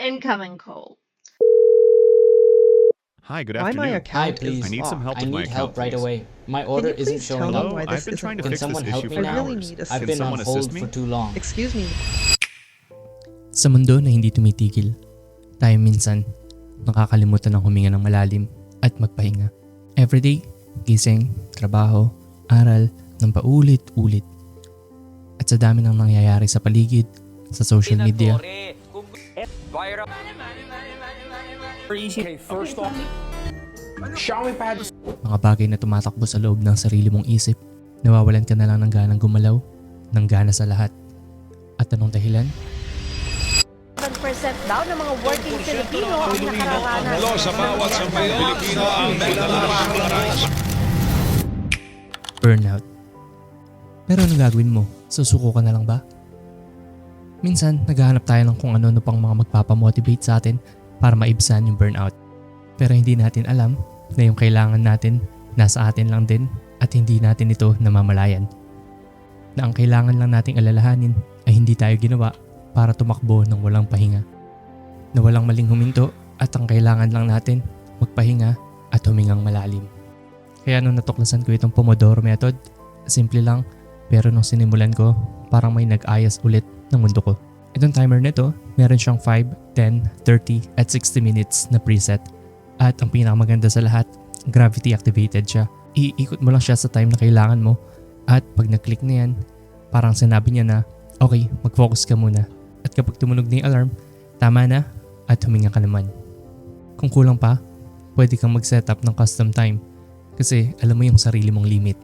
Incoming call. Hi, good Why my afternoon. account please. is I need some help locked. with my need help account, right please. away. My order Can you isn't please tell showing me up. why Hello, this I've been isn't trying to Can fix someone this help issue me for I now? really hours. need I've Can been someone on hold assist me? for too long. Excuse me. Sa mundo na hindi tumitigil, tayo minsan nakakalimutan ng huminga ng malalim at magpahinga. Everyday, gising, trabaho, aral, ng paulit-ulit. At sa dami ng nangyayari sa paligid, sa social media, mga bagay na tumatakbo sa loob ng sarili mong isip, nawawalan ka na lang ng ganang gumalaw, ng gana sa lahat. At anong dahilan? 7% daw ng mga working Filipino ang nakararanas Sa bawat sambayang Pilipino ang nagdadaranas. Burnout. Pero ano gagawin mo? Susuko ka na lang ba? Minsan, naghahanap tayo ng kung ano-ano pang mga magpapamotivate sa atin para maibsan yung burnout. Pero hindi natin alam na yung kailangan natin nasa atin lang din at hindi natin ito namamalayan. Na ang kailangan lang nating alalahanin ay hindi tayo ginawa para tumakbo ng walang pahinga. Na walang maling huminto at ang kailangan lang natin magpahinga at humingang malalim. Kaya nung natuklasan ko itong Pomodoro method, simple lang pero nung sinimulan ko, parang may nag-ayos ulit ng mundo ko. Itong timer nito, meron siyang 5, 10, 30 at 60 minutes na preset. At ang pinakamaganda sa lahat, gravity activated siya. Iikot mo lang siya sa time na kailangan mo at pag nag-click na yan, parang sinabi niya na, okay, mag-focus ka muna. At kapag tumunog na yung alarm, tama na at huminga ka naman. Kung kulang pa, pwede kang mag-setup ng custom time kasi alam mo yung sarili mong limit.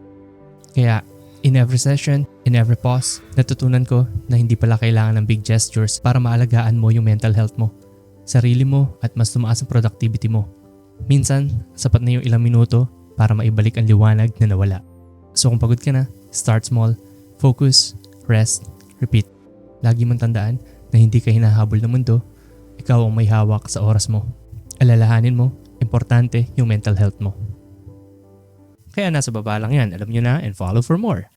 Kaya in every session, in every pause, natutunan ko na hindi pala kailangan ng big gestures para maalagaan mo yung mental health mo, sarili mo at mas tumaas ang productivity mo. Minsan, sapat na yung ilang minuto para maibalik ang liwanag na nawala. So kung pagod ka na, start small, focus, rest, repeat. Lagi mong tandaan na hindi ka hinahabol ng mundo, ikaw ang may hawak sa oras mo. Alalahanin mo, importante yung mental health mo. Kaya nasa baba lang yan, alam nyo na, and follow for more.